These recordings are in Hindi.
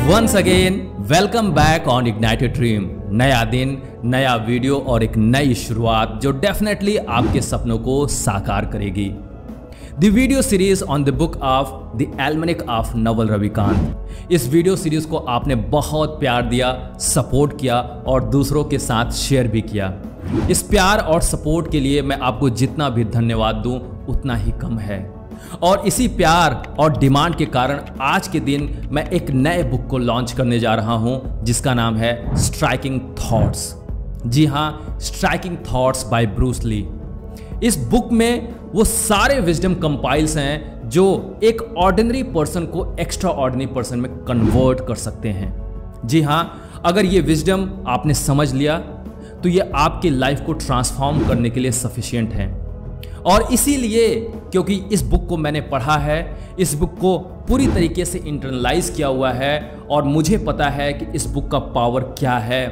Once again welcome back on Ignited Dream. नया दिन, नया वीडियो और एक नई शुरुआत जो डेफिनेटली आपके सपनों को साकार करेगी। The video series on the book of the Almanack of Naval Ravikant. इस वीडियो सीरीज को आपने बहुत प्यार दिया, सपोर्ट किया और दूसरों के साथ शेयर भी किया। इस प्यार और सपोर्ट के लिए मैं आपको जितना भी धन्यवाद दूं उतना ही कम है। और इसी प्यार और डिमांड के कारण आज के दिन मैं एक नए बुक को लॉन्च करने जा रहा हूं जिसका नाम है स्ट्राइकिंग थॉट्स। जी हां, striking thoughts by Bruce Lee. इस बुक में वो सारे विजडम कंपाइल्स हैं जो एक ऑर्डिनरी पर्सन को एक्स्ट्रा ऑर्डिनरी पर्सन में कन्वर्ट कर सकते हैं। जी हां, अगर ये विजडम आपने समझ लिया तो ये आपकी लाइफ को ट्रांसफॉर्म करने के लिए सफिशिएंट है। और इसीलिए क्योंकि इस बुक को मैंने पढ़ा है, इस बुक को पूरी तरीके से इंटरनलाइज किया हुआ है और मुझे पता है कि इस बुक का पावर क्या है,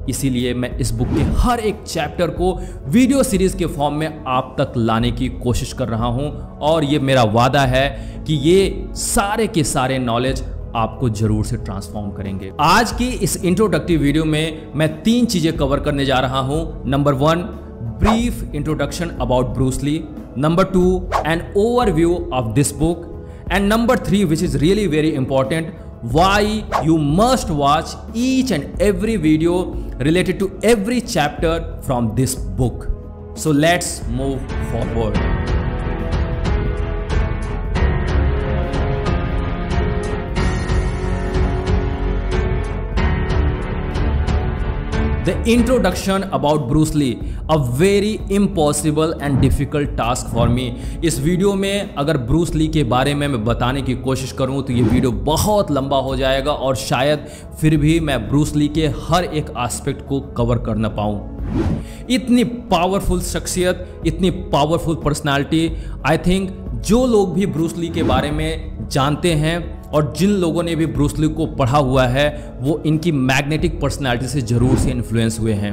इसीलिए मैं इस बुक के हर एक चैप्टर को वीडियो सीरीज के फॉर्म में आप तक लाने की कोशिश कर रहा हूं। और ये मेरा वादा है कि ये सारे के सारे नॉलेज आपको जरूर से ट्रांसफॉर्म करेंगे। आज की इस इंट्रोडक्टिव वीडियो में मैं 3 चीजें कवर करने जा रहा हूं। Number 1, brief introduction about Bruce Lee. Number 2, an overview of this book. And number 3, which is really very important, why you must watch each and every video related to every chapter from this book. So let's move forward. The introduction about Bruce Lee, a very impossible and difficult task for me. इस वीडियो में अगर ब्रूस ली के बारे में मैं बताने की कोशिश करूं तो ये वीडियो बहुत लंबा हो जाएगा और शायद फिर भी मैं ब्रूस ली के हर एक एस्पेक्ट को कवर कर ना पाऊं। इतनी पावरफुल शख्सियत, इतनी पावरफुल पर्सनालिटी, आई थिंक जो लोग भी ब्रूस ली के बारे में जानते हैं और जिन लोगों ने भी ब्रूस ली को पढ़ा हुआ है वो इनकी मैग्नेटिक पर्सनालिटी से जरूर से इन्फ्लुएंस हुए हैं।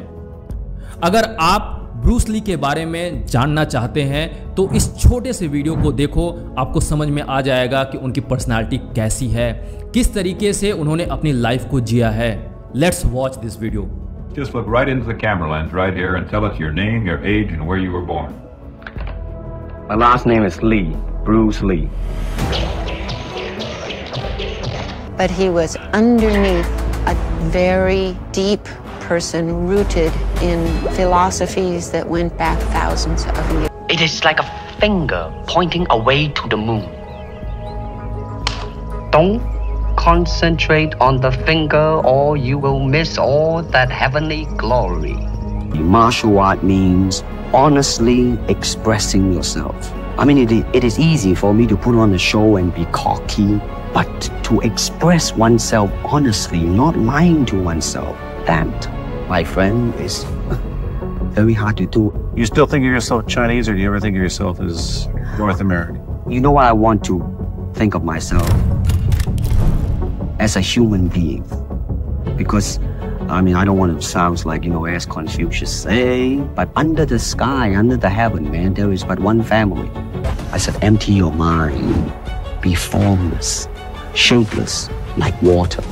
अगर आप ब्रूस ली के बारे में जानना चाहते हैं तो इस छोटे से वीडियो को देखो, आपको समझ में आ जाएगा कि उनकी पर्सनालिटी कैसी है, किस तरीके से उन्होंने अपनी लाइफ को जिया है। Let's watch this video. Just look right into the camera lens right here and tell us your name, your age, and where you were born. My last name is Lee, Bruce Lee. But he was underneath a very deep person rooted in philosophies that went back thousands of years. It is like a finger pointing away to the moon. Don't concentrate on the finger or you will miss all that heavenly glory. Martial art means honestly expressing yourself. I mean, it is easy for me to put on a show and be cocky, but to express oneself honestly, not lying to oneself, that, my friend, is very hard to do. You still think of yourself Chinese, or do you ever think of yourself as North American? You know what I want to think of myself? As a human being. Because, I mean, I don't want to sound like, as Confucius say, but under the sky, under the heaven, man, there is but one family. I said, empty your mind, be formless, shapeless, like water.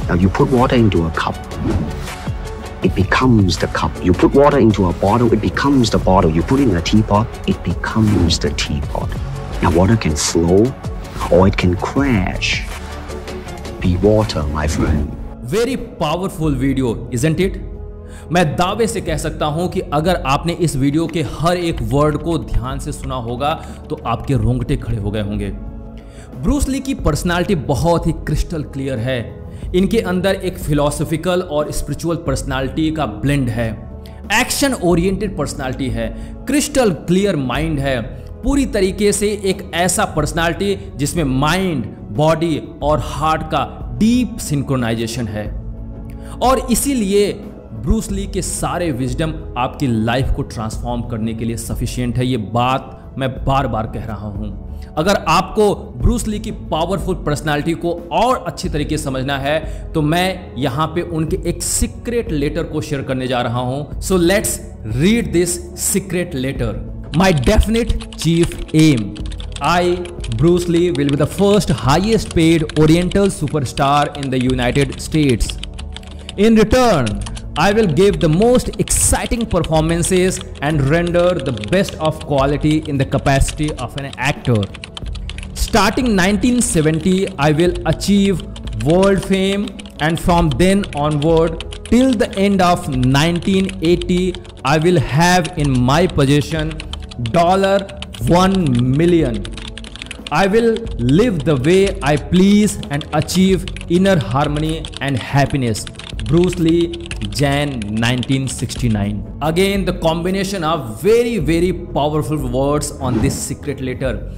Now, you put water into a cup, it becomes the cup. You put water into a bottle, it becomes the bottle. You put it in a teapot, it becomes the teapot. Now, water can flow or it can crash. Be water, my friend. Very powerful video, isn't it? मैं दावे से कह सकता हूं कि अगर आपने इस वीडियो के हर एक वर्ड को ध्यान से सुना होगा तो आपके रोंगटे खड़े हो गए होंगे। ब्रूस ली की पर्सनालिटी बहुत ही क्रिस्टल क्लियर है। इनके अंदर एक फिलोसॉफिकल और स्पिरिचुअल पर्सनालिटी का ब्लेंड है। एक्शन ओरिएंटेड पर्सनालिटी है, क्रिस्टल क्लियर माइंड है, पूरी तरीके से एक ऐसा पर्सनालिटी जिसमें माइंड, बॉडी और हार्ट का डीप सिंक्रोनाइजेशन है। और इसीलिए ब्रूस ली के सारे विजडम आपकी लाइफ को ट्रांसफॉर्म करने के लिए सफिशिएंट है। ये बात मैं बार बार कह रहा हूं। अगर आपको ब्रूस ली की पावरफुल पर्सनालिटी को और अच्छी तरीके से समझना है तो मैं यहां पे उनके एक सीक्रेट लेटर को शेयर करने जा रहा हूं। So let's read this secret letter. My definite chief aim, I, Bruce Lee, will be the first highest paid Oriental superstar in the United States. In return, I will give the most exciting performances and render the best of quality in the capacity of an actor. Starting 1970, I will achieve world fame, and from then onward till the end of 1980, I will have in my possession $1 million. I will live the way I please and achieve inner harmony and happiness. Bruce Lee, Jan 1969. Again, the combination of very powerful words on this secret letter.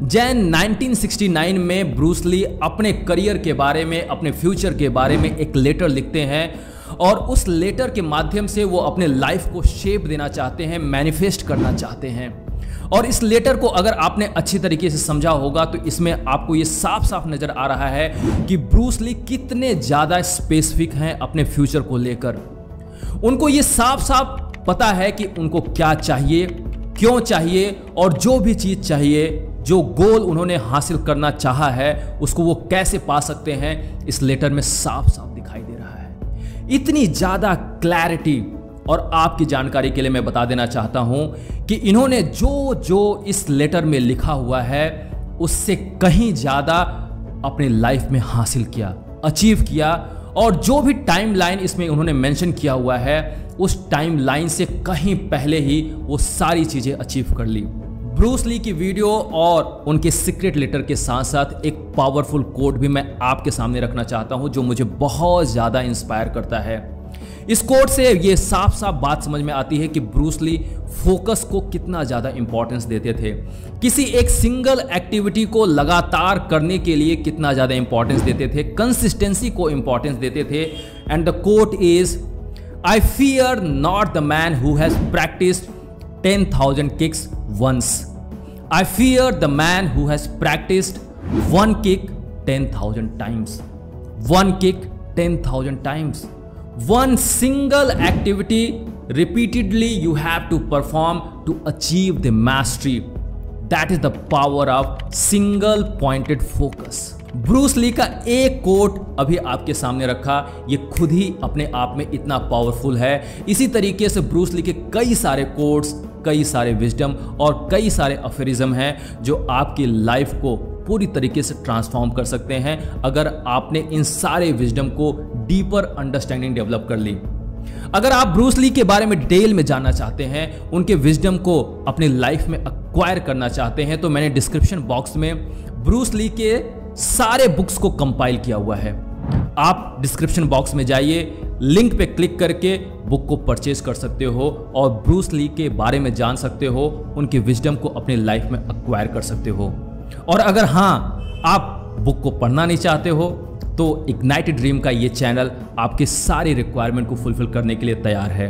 Jan 1969 में ब्रूस ली अपने करियर के बारे में, अपने फ्यूचर के बारे में एक लेटर लिखते हैं और उस लेटर के माध्यम से वो अपने लाइफ को शेप देना चाहते हैं, मैनिफेस्ट करना चाहते हैं। और इस लेटर को अगर आपने अच्छी तरीके से समझा होगा तो इसमें आपको ये साफ नजर आ रहा है कि ब्रूस ली कितने ज़्यादा स्पेसिफिक हैं अपने फ्यूचर को लेकर। उनको ये साफ पता है कि उनको क्या चाहिए, क्यों चाहिए, और जो भी चीज़ चाहिए, जो गोल उन्होंने हासिल करना चाहा है, उसको वो कैसे पा सकते हैं, इस लेटर में साफ दिखाई दे रहा है। इतनी ज़्यादा क्लैरिटी। और आपकी जानकारी के लिए मैं बता देना चाहता हूं कि इन्होंने जो इस लेटर में लिखा हुआ है उससे कहीं ज़्यादा अपने लाइफ में हासिल किया, अचीव किया, और जो भी टाइमलाइन इसमें उन्होंने मेंशन किया हुआ है उस टाइमलाइन से कहीं पहले ही वो सारी चीज़ें अचीव कर ली। ब्रूस ली की वीडियो और उनके सीक्रेट लेटर के साथ साथ एक पावरफुल कोट भी मैं आपके सामने रखना चाहता हूं जो मुझे बहुत ज़्यादा इंस्पायर करता है। इस कोट से ये साफ बात समझ में आती है कि ब्रूस ली फोकस को कितना ज़्यादा इंपॉर्टेंस देते थे, किसी एक सिंगल एक्टिविटी को लगातार करने के लिए कितना ज़्यादा इंपॉर्टेंस देते थे, कंसिस्टेंसी को इंपॉर्टेंस देते थे। And the quote is, I fear not the man who has practised 10,000 kicks once. I fear the man who has practiced one kick 10,000 times. One kick 10,000 times. One single activity repeatedly you have to perform to achieve the mastery. That is the power of single pointed focus. Bruce Lee का एक कोट अभी आपके सामने रखा, ये खुद ही अपने आप में इतना पावरफुल है। इसी तरीके से ब्रूस ली के कई सारे कोट्स, कई सारे विजडम और कई सारे अफेरिज्म हैं जो आपकी लाइफ को पूरी तरीके से ट्रांसफॉर्म कर सकते हैं अगर आपने इन सारे विजडम को डीपर अंडरस्टैंडिंग डेवलप कर ली। अगर आप ब्रूस ली के बारे में डिटेल में जानना चाहते हैं, उनके विजडम को अपनी लाइफ में एक्वायर करना चाहते हैं, तो मैंने डिस्क्रिप्शन बॉक्स में ब्रूस ली के सारे बुक्स को कंपाइल किया हुआ है। आप डिस्क्रिप्शन बॉक्स में जाइए, लिंक पे क्लिक करके बुक को परचेज कर सकते हो और ब्रूस ली के बारे में जान सकते हो, उनके विजडम को अपने लाइफ में एक्वायर कर सकते हो। और अगर हाँ, आप बुक को पढ़ना नहीं चाहते हो तो इग्नाइटेड ड्रीम का ये चैनल आपके सारी रिक्वायरमेंट को फुलफिल करने के लिए तैयार है।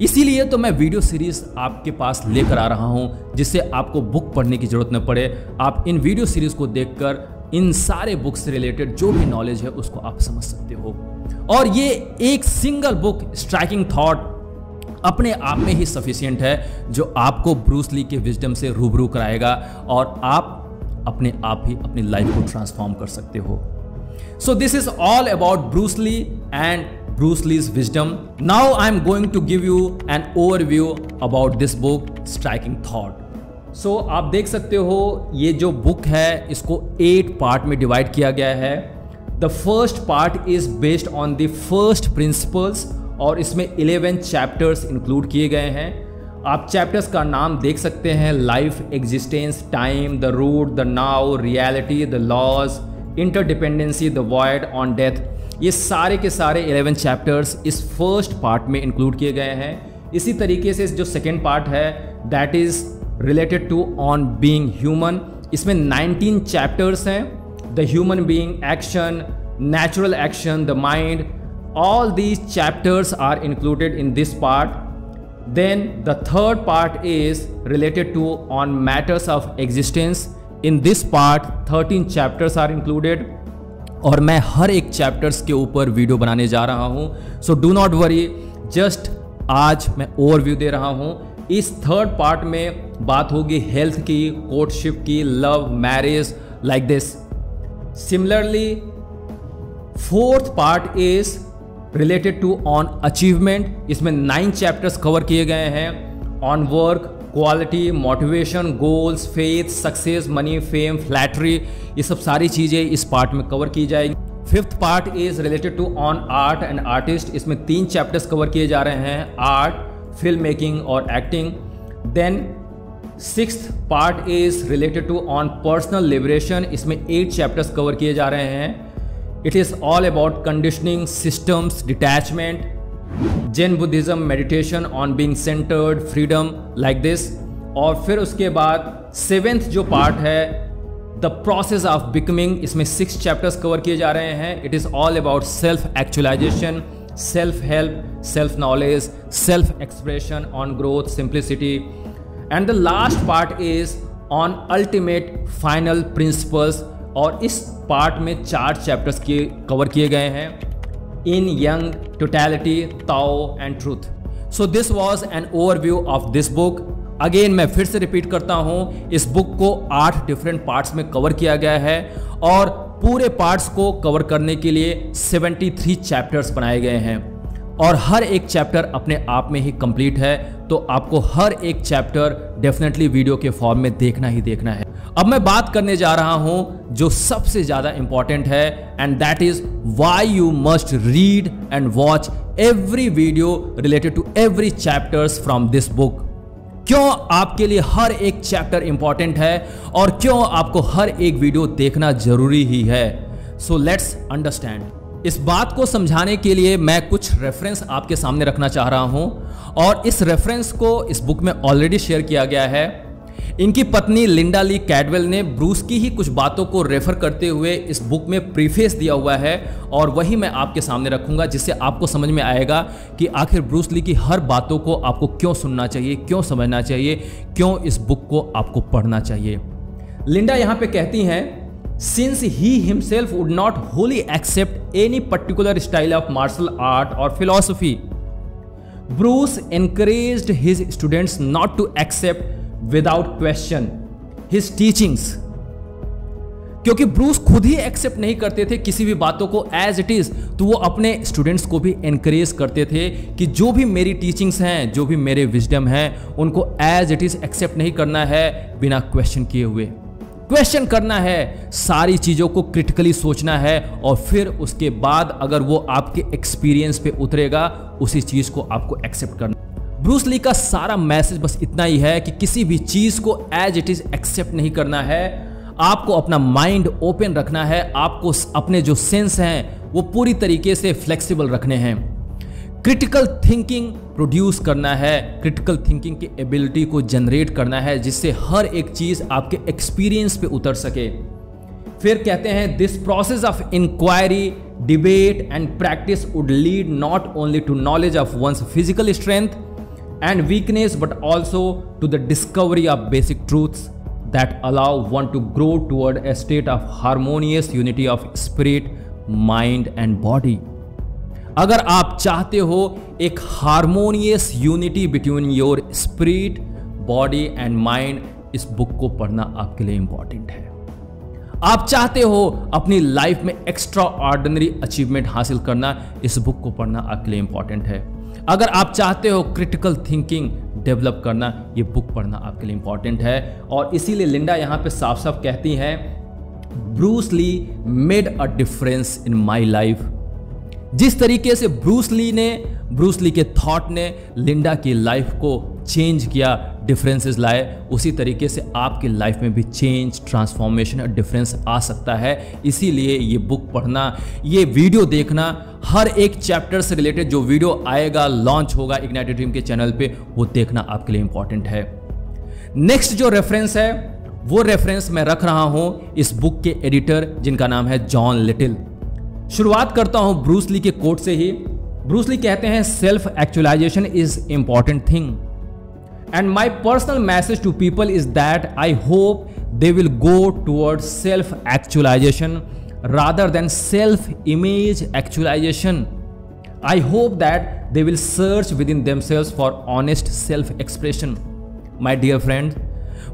इसीलिए तो मैं वीडियो सीरीज आपके पास लेकर आ रहा हूं जिससे आपको बुक पढ़ने की जरूरत न पड़े। आप इन वीडियो सीरीज को देखकर इन सारे बुक से रिलेटेड जो भी नॉलेज है उसको आप समझ सकते हो। और ये एक सिंगल बुक स्ट्राइकिंग थॉट अपने आप में ही सफिशिएंट है जो आपको ब्रूस ली के विजडम से रूबरू कराएगा और आप अपने आप ही अपनी लाइफ को ट्रांसफॉर्म कर सकते हो। So this is all about Bruce Lee and Bruce Lee's wisdom. Now I'm going to give you an overview about this book, Striking Thought. So आप देख सकते हो ये जो बुक है इसको 8 पार्ट में डिवाइड किया गया है। The first part is based on the first principles और इसमें 11 चैप्टर्स इंक्लूड किए गए हैं। आप चैप्टर्स का नाम देख सकते हैं, life, existence, time, the root, the now, reality, the laws, interdependency, the void, on death. ये सारे के सारे 11 चैप्टर्स इस फर्स्ट पार्ट में इंक्लूड किए गए हैं। इसी तरीके से जो सेकेंड पार्ट है that is related to on being human, इसमें 19 चैप्टर्स हैं। The human being, action, natural action, the mind, all these chapters are included in this part. Then the third part is related to on matters of existence. In this part 13 chapters are included और मैं हर एक चैप्टर्स के ऊपर वीडियो बनाने जा रहा हूं। So do not worry, just आज मैं ओवरव्यू दे रहा हूं इस थर्ड पार्ट में बात होगी हेल्थ की, कोर्टशिप की, love, marriage, like this. Similarly fourth part is related to on achievement. इसमें 9 चैप्टर्स कवर किए गए हैं on work, quality, motivation, goals, faith, success, money, fame, flattery, ये सब सारी चीज़ें इस पार्ट में कवर की जाएगी। Fifth part is related to on art and artist. इसमें 3 चैप्टर्स कवर किए जा रहे हैं, आर्ट, फिल्म मेकिंग और acting. Then sixth part is related to on personal liberation. इसमें 8 चैप्टर्स कवर किए जा रहे हैं। It is all about conditioning, systems, detachment, Zen Buddhism, meditation on being centered, freedom, like this. और फिर उसके बाद 7th जो पार्ट है द प्रोसेस ऑफ बिकमिंग, इसमें 6 चैप्टर्स कवर किए जा रहे हैं। It is all about self actualization, self help, self knowledge, self expression, on growth, simplicity. And the last part is on ultimate final principles. और इस पार्ट में 4 चैप्टर्स कवर किए गए हैं, yin yang, totality, Tao and truth. So this was an overview of this book. Again मैं फिर से रिपीट करता हूं, इस बुक को 8 डिफरेंट पार्ट्स में कवर किया गया है और पूरे पार्ट्स को कवर करने के लिए 73 चैप्टर्स बनाए गए हैं और हर एक चैप्टर अपने आप में ही कंप्लीट है। तो आपको हर एक चैप्टर डेफिनेटली वीडियो के फॉर्म में देखना ही देखना है। अब मैं बात करने जा रहा हूं जो सबसे ज्यादा इंपॉर्टेंट है, and that is why you must read and watch every video related to every chapters from this book. क्यों आपके लिए हर एक चैप्टर इंपॉर्टेंट है और क्यों आपको हर एक वीडियो देखना जरूरी ही है। So let's understand. इस बात को समझाने के लिए मैं कुछ रेफरेंस आपके सामने रखना चाह रहा हूं और इस रेफरेंस को इस बुक में ऑलरेडी शेयर किया गया है। इनकी पत्नी लिंडा ली कैडवेल ने ब्रूस की ही कुछ बातों को रेफर करते हुए इस बुक में प्रीफेस दिया हुआ है और वही मैं आपके सामने रखूंगा, जिससे आपको समझ में आएगा कि आखिर ब्रूस ली की हर बातों को आपको क्यों सुनना चाहिए, क्यों समझना चाहिए, क्यों इस बुक को आपको पढ़ना चाहिए। लिंडा यहां पे कहती हैं, since he himself would not wholly accept any particular style of martial art or philosophy, Bruce encouraged his students not to accept without question his teachings। क्योंकि ब्रूस खुद ही एक्सेप्ट नहीं करते थे किसी भी बातों को एज इट इज, तो वो अपने स्टूडेंट्स को भी एनकरेज करते थे कि जो भी मेरी टीचिंग्स हैं, जो भी मेरे विजडम हैं, उनको एज इट इज एक्सेप्ट नहीं करना है बिना क्वेश्चन किए हुए। क्वेश्चन करना है, सारी चीज़ों को क्रिटिकली सोचना है और फिर उसके बाद अगर वो आपके एक्सपीरियंस पे उतरेगा उसी चीज़ को आपको एक्सेप्ट करना। ब्रूस ली का सारा मैसेज बस इतना ही है कि किसी भी चीज़ को एज इट इज एक्सेप्ट नहीं करना है, आपको अपना माइंड ओपन रखना है, आपको अपने जो सेंस हैं वो पूरी तरीके से फ्लेक्सिबल रखने हैं, क्रिटिकल थिंकिंग प्रोड्यूस करना है, क्रिटिकल थिंकिंग की एबिलिटी को जनरेट करना है जिससे हर एक चीज़ आपके एक्सपीरियंस पे उतर सके। फिर कहते हैं, this process of inquiry, debate and practice would lead not only to knowledge of one's physical strength and weakness but also to the discovery of basic truths that allow one to grow toward a state of harmonious unity of spirit, mind and body। अगर आप चाहते हो एक harmonious unity between your spirit, body and mind, इस बुक को पढ़ना आपके लिए इंपॉर्टेंट है। आप चाहते हो अपनी लाइफ में एक्स्ट्रा ऑर्डिनरी अचीवमेंट हासिल करना, इस बुक को पढ़ना आपके लिए इंपॉर्टेंट है। अगर आप चाहते हो क्रिटिकल थिंकिंग डेवलप करना, ये बुक पढ़ना आपके लिए इंपॉर्टेंट है। और इसीलिए लिंडा यहाँ पे साफ साफ कहती हैं, Bruce Lee made a difference in my life. जिस तरीके से ब्रूस ली के थॉट ने लिंडा की लाइफ को चेंज किया, डिफरेंसेस लाए, उसी तरीके से आपकी लाइफ में भी चेंज, ट्रांसफॉर्मेशन और डिफरेंस आ सकता है। इसीलिए ये बुक पढ़ना, ये वीडियो देखना, हर एक चैप्टर से रिलेटेड जो वीडियो आएगा, लॉन्च होगा इग्नाइटेड ड्रीम के चैनल पे, वो देखना आपके लिए इंपॉर्टेंट है। नेक्स्ट जो रेफरेंस है वो रेफरेंस मैं रख रहा हूं इस बुक के एडिटर जिनका नाम है जॉन लिटिल। शुरुआत करता हूं ब्रूस ली के कोट से ही। ब्रूस ली कहते हैं, self actualization is important thing and my personal message to people is that I hope they will go towards self actualization rather than self image actualization. I hope that they will search within themselves for honest self expression. My dear friend,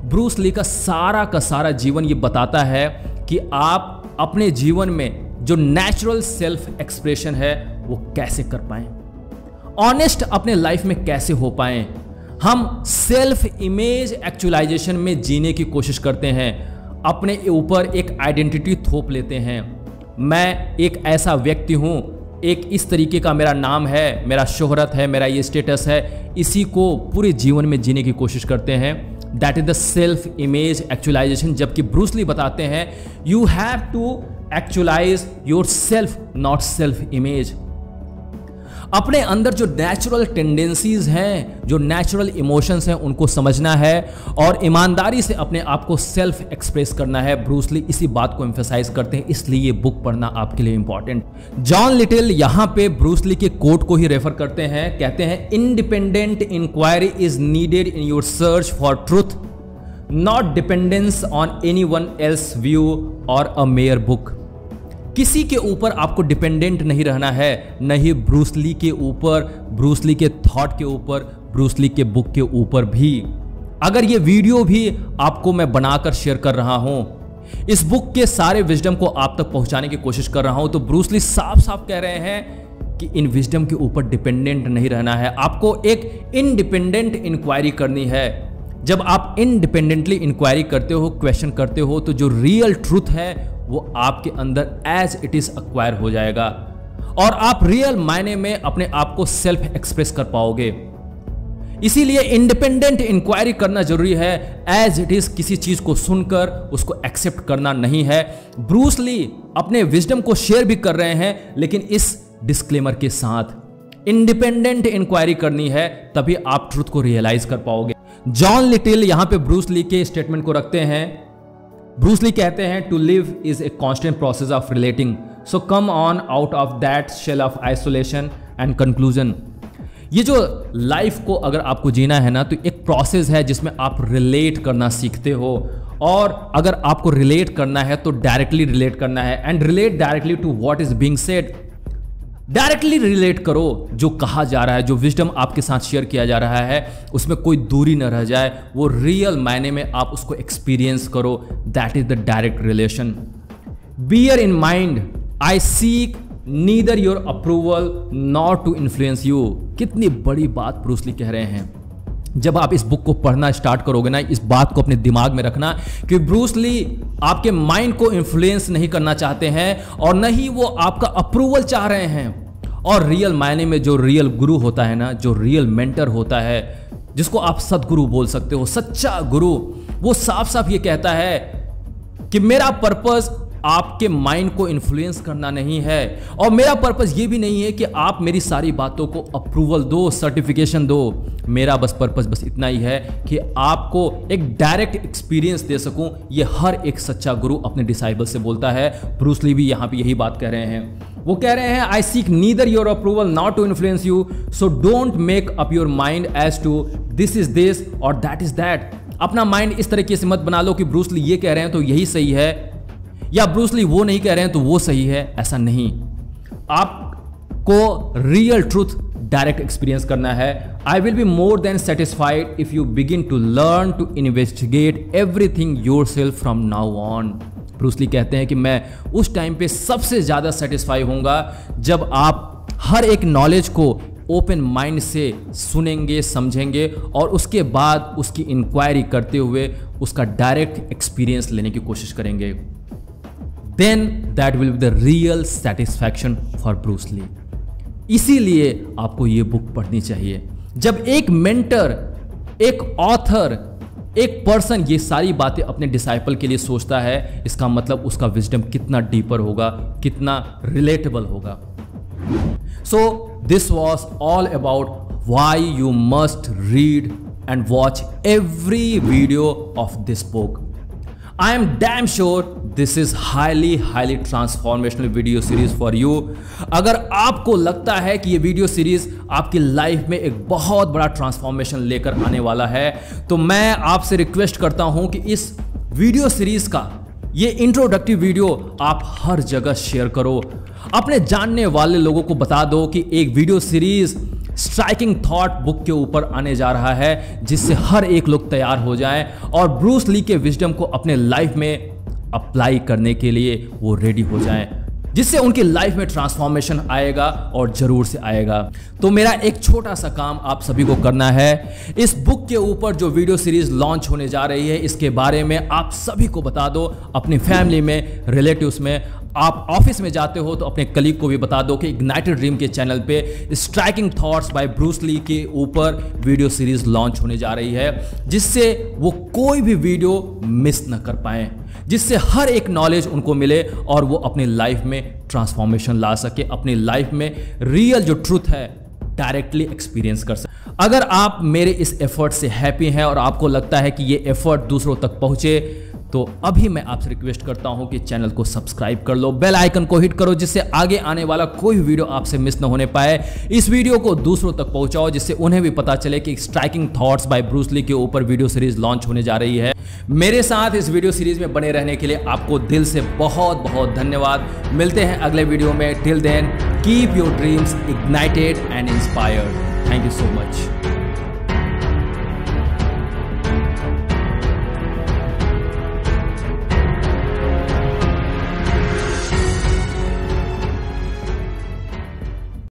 Bruce Lee का सारा जीवन ये बताता है कि आप अपने जीवन में जो नेचुरल सेल्फ एक्सप्रेशन है वो कैसे कर पाएं, ऑनेस्ट अपने लाइफ में कैसे हो पाएं। हम सेल्फ इमेज एक्चुअलाइजेशन में जीने की कोशिश करते हैं, अपने ऊपर एक आइडेंटिटी थोप लेते हैं। मैं एक ऐसा व्यक्ति हूं, एक इस तरीके का मेरा नाम है, मेरा शोहरत है, मेरा ये स्टेटस है, इसी को पूरे जीवन में जीने की कोशिश करते हैं। That is the self image actualization. जबकि ब्रूस ली बताते हैं you have to actualize your self, not self image. अपने अंदर जो नेचुरल टेंडेंसीज हैं, जो नेचुरल इमोशंस हैं, उनको समझना है और ईमानदारी से अपने आप को सेल्फ एक्सप्रेस करना है। ब्रूस ली इसी बात को एम्फेसाइज करते हैं, इसलिए ये बुक पढ़ना आपके लिए इंपॉर्टेंट। जॉन लिटिल यहां पे ब्रूस ली के कोट को ही रेफर करते हैं, कहते हैं independent inquiry is needed in your search for truth, not dependence on anyone else view और अ मेयर बुक। किसी के ऊपर आपको डिपेंडेंट नहीं रहना है, नहीं ब्रूस ली के ऊपर, ब्रूस ली के थॉट के ऊपर, ब्रूस ली के बुक के ऊपर भी। अगर ये वीडियो भी आपको मैं बनाकर शेयर कर रहा हूं, इस बुक के सारे विजडम को आप तक पहुंचाने की कोशिश कर रहा हूं, तो ब्रूस ली साफ साफ कह रहे हैं कि इन विजडम के ऊपर डिपेंडेंट नहीं रहना है, आपको एक इंडिपेंडेंट इंक्वायरी करनी है। जब आप इंडिपेंडेंटली इंक्वायरी करते हो, क्वेश्चन करते हो, तो जो रियल ट्रूथ है वो आपके अंदर एज इट इज एक्वायर हो जाएगा और आप रियल मायने में अपने आप को सेल्फ एक्सप्रेस कर पाओगे। इसीलिए इंडिपेंडेंट इंक्वायरी करना जरूरी है, एज इट इज किसी चीज को सुनकर उसको एक्सेप्ट करना नहीं है। ब्रूस ली अपने विजडम को शेयर भी कर रहे हैं, लेकिन इस डिस्क्लेमर के साथ इंडिपेंडेंट इंक्वायरी करनी है, तभी आप ट्रूथ को रियलाइज कर पाओगे। जॉन लिटिल यहां पे ब्रूस ली के स्टेटमेंट को रखते हैं। ब्रूस ली कहते हैं to live is a constant process of relating, so come on out of that shell of isolation and conclusion. ये जो लाइफ को अगर आपको जीना है ना, तो एक प्रोसेस है जिसमें आप रिलेट करना सीखते हो, और अगर आपको रिलेट करना है तो डायरेक्टली रिलेट करना है, and relate directly to what is being said. Directly relate करो जो कहा जा रहा है, जो विजडम आपके साथ शेयर किया जा रहा है, उसमें कोई दूरी न रह जाए, वो रियल मायने में आप उसको एक्सपीरियंस करो। That is the direct relation. Bear in mind I seek neither your approval not to influence you. कितनी बड़ी बात ब्रूस ली कह रहे हैं। जब आप इस बुक को पढ़ना स्टार्ट करोगे ना, इस बात को अपने दिमाग में रखना कि ब्रूस ली आपके माइंड को इन्फ्लुएंस नहीं करना चाहते हैं और न ही वो आपका अप्रूवल चाह रहे हैं। और रियल मायने में जो रियल गुरु होता है ना, जो रियल मेंटर होता है, जिसको आप सदगुरु बोल सकते हो, सच्चा गुरु, वो साफ साफ ये कहता है कि मेरा पर्पस आपके माइंड को इन्फ्लुएंस करना नहीं है, और मेरा पर्पस ये भी नहीं है कि आप मेरी सारी बातों को अप्रूवल दो, सर्टिफिकेशन दो। मेरा पर्पस बस इतना ही है कि आपको एक डायरेक्ट एक्सपीरियंस दे सकूं। ये हर एक सच्चा गुरु अपने डिसाइबल से बोलता है। ब्रूस ली भी यहां पे यही बात कह रहे हैं। वो कह रहे हैं I seek neither your approval not to influence you, so don't make up your mind as to this is this और दैट इज दैट। अपना माइंड इस तरीके से मत बना लो कि ब्रूस ली ये कह रहे हैं तो यही सही है, या ब्रूस ली वो नहीं कह रहे हैं तो वो सही है। ऐसा नहीं, आपको रियल ट्रूथ डायरेक्ट एक्सपीरियंस करना है। I will be more than satisfied if you begin to learn to investigate everything yourself from now on. Bruce Lee कहते हैं कि मैं उस टाइम पे सबसे ज्यादा सेटिस्फाई होऊंगा जब आप हर एक नॉलेज को ओपन माइंड से सुनेंगे, समझेंगे और उसके बाद उसकी इंक्वायरी करते हुए उसका डायरेक्ट एक्सपीरियंस लेने की कोशिश करेंगे। Then that will be the real satisfaction for Bruce Lee। इसीलिए आपको ये बुक पढ़नी चाहिए। जब एक मेंटर, एक ऑथर, एक पर्सन ये सारी बातें अपने डिसाइपल के लिए सोचता है, इसका मतलब उसका विजडम कितना डीपर होगा, कितना रिलेटेबल होगा। So this was all about why you must read and watch every video of this book। I am damn sure this is highly transformational video series for you। अगर आपको लगता है कि ये वीडियो सीरीज आपकी लाइफ में एक बहुत बड़ा ट्रांसफॉर्मेशन लेकर आने वाला है, तो मैं आपसे रिक्वेस्ट करता हूं कि इस वीडियो सीरीज का ये इंट्रोडक्टिव वीडियो आप हर जगह शेयर करो। अपने जानने वाले लोगों को बता दो कि एक video series striking thought book के ऊपर आने जा रहा है, जिससे हर एक लोग तैयार हो जाएं और ब्रूस ली के विजडम को अपने लाइफ में अप्लाई करने के लिए वो रेडी हो जाएं, जिससे उनकी लाइफ में ट्रांसफॉर्मेशन आएगा और जरूर से आएगा। तो मेरा एक छोटा सा काम आप सभी को करना है, इस बुक के ऊपर जो वीडियो सीरीज लॉन्च होने जा रही है इसके बारे में आप सभी को बता दो, अपनी फैमिली में, रिलेटिव्स में, आप ऑफिस में जाते हो तो अपने कलीग को भी बता दो कि इग्नाइटेड ड्रीम के चैनल पे striking thoughts by Bruce Lee के ऊपर वीडियो सीरीज लॉन्च होने जा रही है, जिससे वो कोई भी वीडियो मिस न कर पाएं, जिससे हर एक नॉलेज उनको मिले और वो अपनी लाइफ में ट्रांसफॉर्मेशन ला सके, अपनी लाइफ में रियल जो ट्रूथ है डायरेक्टली एक्सपीरियंस कर सके। अगर आप मेरे इस एफर्ट से हैप्पी हैं और आपको लगता है कि ये एफर्ट दूसरों तक पहुंचे, तो अभी मैं आपसे रिक्वेस्ट करता हूं कि चैनल को सब्सक्राइब कर लो, बेल आइकन को हिट करो, जिससे आगे आने वाला कोई वीडियो आपसे मिस न होने पाए। इस वीडियो को दूसरों तक पहुंचाओ, जिससे उन्हें भी पता चले कि striking thoughts by Bruce Lee के ऊपर वीडियो सीरीज लॉन्च होने जा रही है। मेरे साथ इस वीडियो सीरीज में बने रहने के लिए आपको दिल से बहुत बहुत धन्यवाद। मिलते हैं अगले वीडियो में। Till then keep your dreams ignited and inspired. Thank you so much.